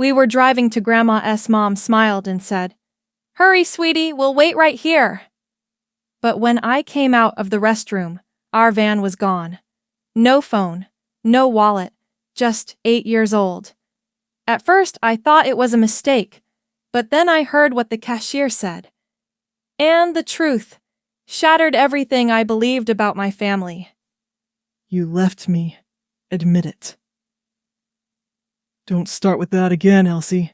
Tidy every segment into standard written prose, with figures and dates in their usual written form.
We were driving to Grandma's. Mom smiled and said, "Hurry, sweetie, we'll wait right here." But when I came out of the restroom, our van was gone. No phone, no wallet, just 8 years old. At first, I thought it was a mistake, but then I heard what the cashier said. And the truth shattered everything I believed about my family. You left me. Admit it. Don't start with that again, Elsie.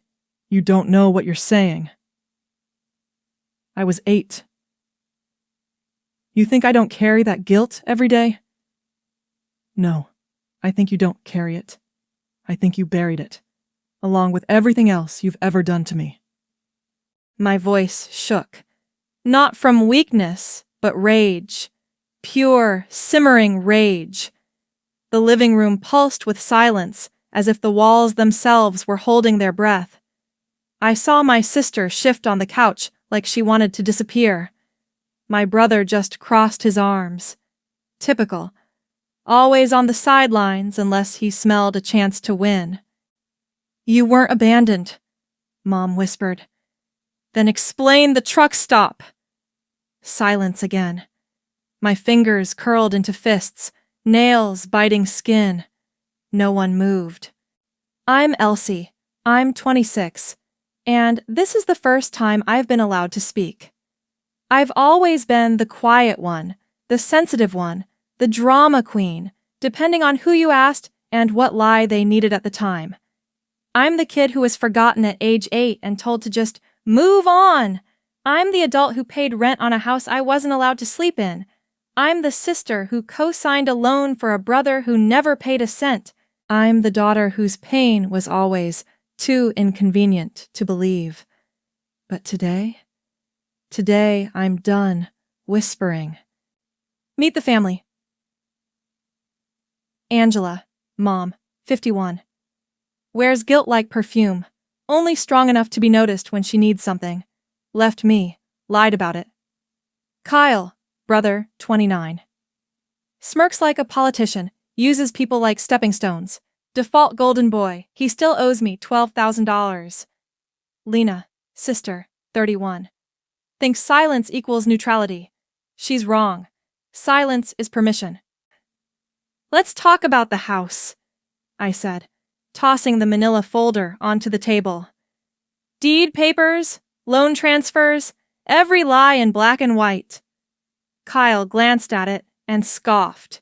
You don't know what you're saying. I was 8. You think I don't carry that guilt every day? No, I think you don't carry it. I think you buried it, along with everything else you've ever done to me. My voice shook, not from weakness, but rage. Pure, simmering rage. The living room pulsed with silence, as if the walls themselves were holding their breath. I saw my sister shift on the couch like she wanted to disappear. My brother just crossed his arms. Typical. Always on the sidelines unless he smelled a chance to win. "You weren't abandoned," Mom whispered. "Then explain the truck stop." Silence again. My fingers curled into fists, nails biting skin. No one moved. I'm Elsie. I'm 26. And this is the first time I've been allowed to speak. I've always been the quiet one, the sensitive one, the drama queen, depending on who you asked and what lie they needed at the time. I'm the kid who was forgotten at age 8 and told to just move on. I'm the adult who paid rent on a house I wasn't allowed to sleep in. I'm the sister who co-signed a loan for a brother who never paid a cent. I'm the daughter whose pain was always too inconvenient to believe. But today I'm done whispering. Meet the family. Angela, Mom, 51. Wears guilt like perfume, only strong enough to be noticed when she needs something. Left me, lied about it. Kyle, brother, 29. Smirks like a politician, uses people like stepping stones. Default golden boy, he still owes me $12,000. Lena, sister, 31. Thinks silence equals neutrality. She's wrong. Silence is permission. "Let's talk about the house," I said, tossing the manila folder onto the table. Deed papers, loan transfers, every lie in black and white. Kyle glanced at it and scoffed.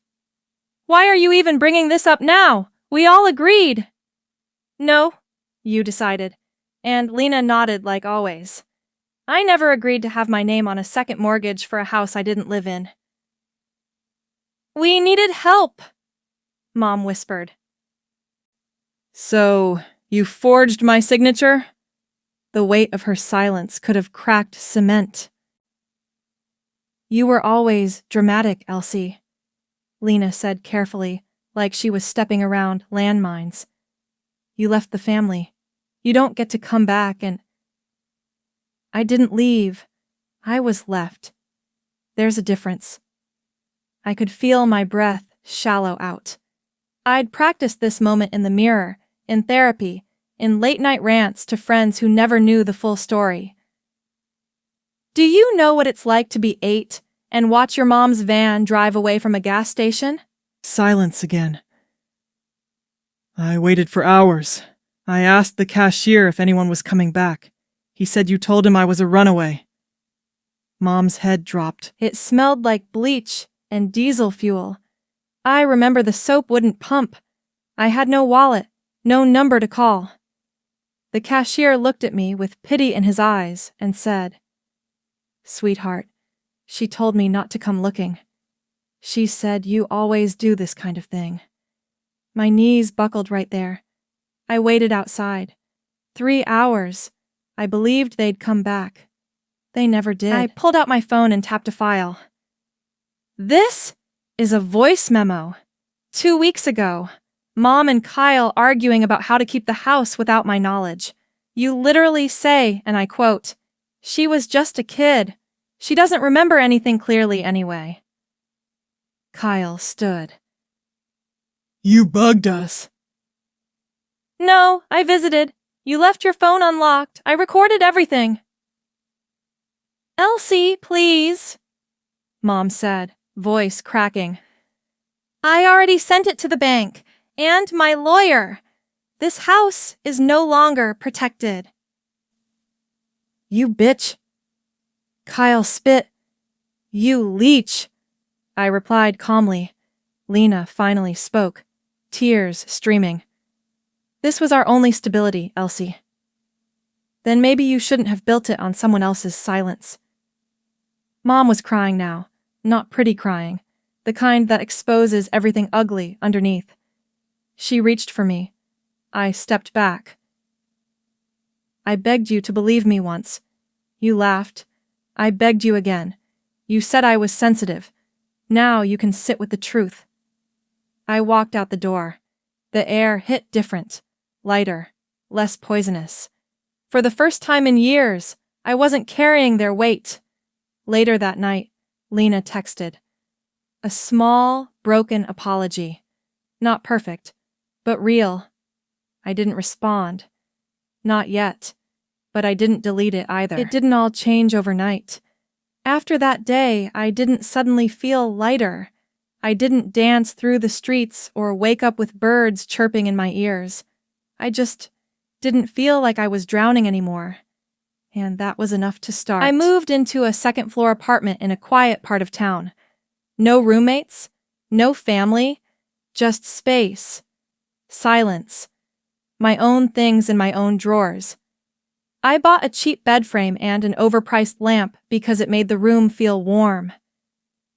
"Why are you even bringing this up now? We all agreed." "No," you decided, and Lena nodded like always. I never agreed to have my name on a second mortgage for a house I didn't live in. "We needed help," Mom whispered. "So, you forged my signature?" The weight of her silence could have cracked cement. "You were always dramatic, Elsie," Lena said carefully, like she was stepping around landmines. "You left the family. You don't get to come back and—" "I didn't leave. I was left. There's a difference." I could feel my breath shallow out. I'd practiced this moment in the mirror, in therapy, in late-night rants to friends who never knew the full story. "Do you know what it's like to be 8 and watch your mom's van drive away from a gas station?" Silence again. "I waited for hours. I asked the cashier if anyone was coming back. He said you told him I was a runaway." Mom's head dropped. It smelled like bleach and diesel fuel. I remember the soap wouldn't pump. I had no wallet, no number to call. The cashier looked at me with pity in his eyes and said, "Sweetheart, she told me not to come looking. She said you always do this kind of thing." My knees buckled right there. I waited outside. 3 hours. I believed they'd come back. They never did. I pulled out my phone and tapped a file. This is a voice memo. 2 weeks ago. Mom and Kyle arguing about how to keep the house without my knowledge. You literally say, and I quote, "She was just a kid. She doesn't remember anything clearly anyway." Kyle stood. "You bugged us." "No, I visited. You left your phone unlocked. I recorded everything. Elsie, please, Mom said, voice cracking. I already sent it to the bank and my lawyer. This house is no longer protected. You bitch. Kyle spit. You leech, I replied calmly. Lena finally spoke, tears streaming. This was our only stability, Elsie. Then maybe you shouldn't have built it on someone else's silence. Mom was crying now, not pretty crying, the kind that exposes everything ugly underneath. She reached for me. I stepped back. I begged you to believe me once. You laughed. I begged you again. You said I was sensitive. Now you can sit with the truth. I walked out the door. The air hit different, lighter, less poisonous. For the first time in years, I wasn't carrying their weight. Later that night, Lena texted. A small, broken apology. Not perfect, but real. I didn't respond. Not yet. But I didn't delete it either. It didn't all change overnight. After that day, I didn't suddenly feel lighter. I didn't dance through the streets or wake up with birds chirping in my ears. I just didn't feel like I was drowning anymore. And that was enough to start. I moved into a second-floor apartment in a quiet part of town. No roommates, no family, just space, silence, my own things in my own drawers. I bought a cheap bed frame and an overpriced lamp because it made the room feel warm.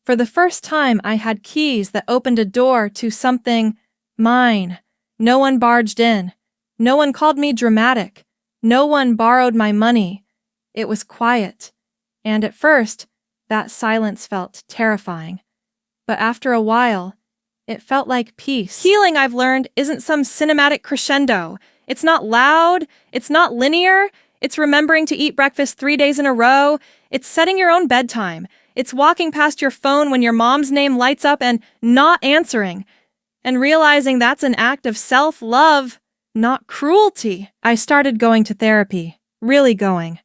For the first time, I had keys that opened a door to something mine. No one barged in. No one called me dramatic. No one borrowed my money. It was quiet. And at first, that silence felt terrifying. But after a while, it felt like peace. Healing, I've learned, isn't some cinematic crescendo. It's not loud. It's not linear. It's remembering to eat breakfast 3 days in a row. It's setting your own bedtime. It's walking past your phone when your mom's name lights up and not answering. And realizing that's an act of self-love, not cruelty. I started going to therapy. Really going.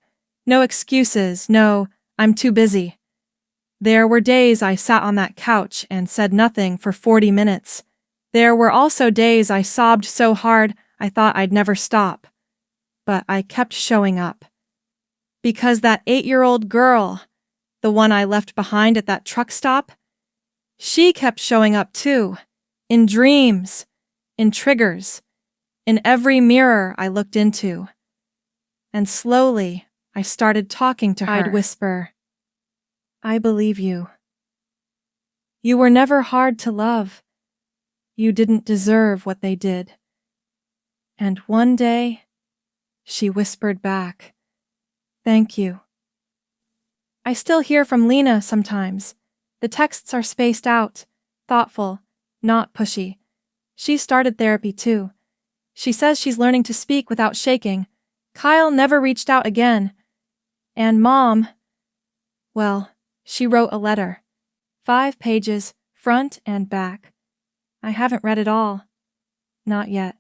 No excuses. No, I'm too busy. There were days I sat on that couch and said nothing for 40 minutes. There were also days I sobbed so hard I thought I'd never stop. But I kept showing up. Because that 8-year-old girl, the one I left behind at that truck stop, she kept showing up too. In dreams, in triggers, in every mirror I looked into. And slowly, I started talking to her. I'd whisper, I believe you. You were never hard to love. You didn't deserve what they did. And one day, she whispered back, thank you. I still hear from Lena sometimes. The texts are spaced out, thoughtful, not pushy. She started therapy too. She says she's learning to speak without shaking. Kyle never reached out again. And Mom, well, she wrote a letter. 5 pages, front and back. I haven't read it all. Not yet.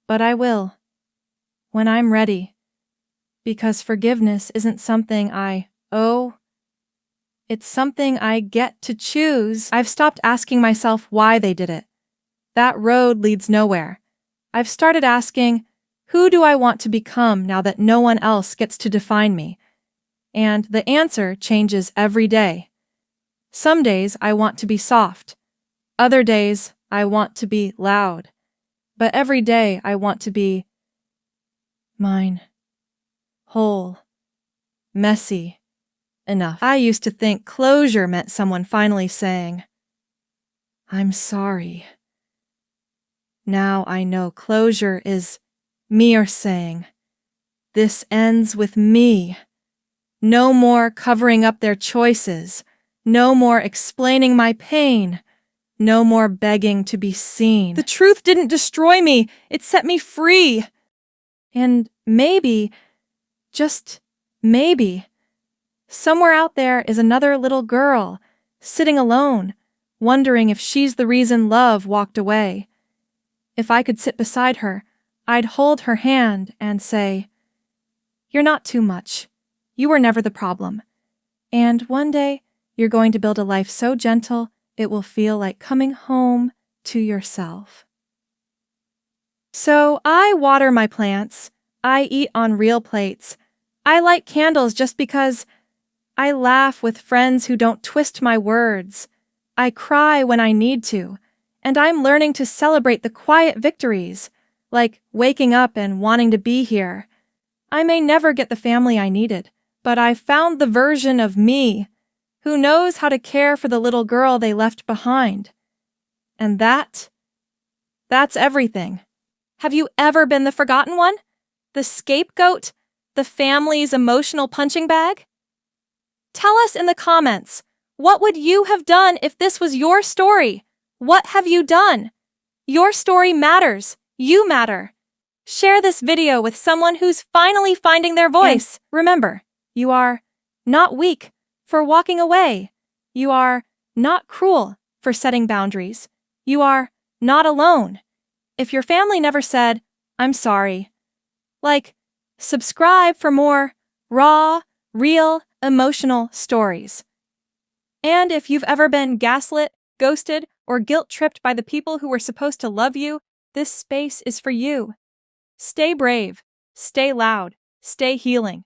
But I will. When I'm ready. Because forgiveness isn't something I owe. It's something I get to choose. I've stopped asking myself why they did it. That road leads nowhere. I've started asking, who do I want to become now that no one else gets to define me? And the answer changes every day. Some days I want to be soft. Other days I want to be loud. But every day I want to be mine, whole, messy, enough. I used to think closure meant someone finally saying, I'm sorry. Now I know closure is me saying, this ends with me. No more covering up their choices. No more explaining my pain. No more begging to be seen. The truth didn't destroy me. It set me free. And maybe, just maybe, somewhere out there is another little girl, sitting alone, wondering if she's the reason love walked away. If I could sit beside her, I'd hold her hand and say, "You're not too much. You were never the problem. And one day, you're going to build a life so gentle, it will feel like coming home to yourself." So I water my plants. I eat on real plates. I light candles just because. I laugh with friends who don't twist my words. I cry when I need to. And I'm learning to celebrate the quiet victories, like waking up and wanting to be here. I may never get the family I needed, but I found the version of me who knows how to care for the little girl they left behind. And that's everything. Have you ever been the forgotten one? The scapegoat? The family's emotional punching bag? Tell us in the comments, what would you have done if this was your story? What have you done? Your story matters. You matter. Share this video with someone who's finally finding their voice. And remember, you are not weak for walking away. You are not cruel for setting boundaries. You are not alone. If your family never said, "I'm sorry," subscribe for more raw, real, emotional stories. And if you've ever been gaslit, ghosted, or guilt-tripped by the people who were supposed to love you, this space is for you. Stay brave, stay loud, stay healing.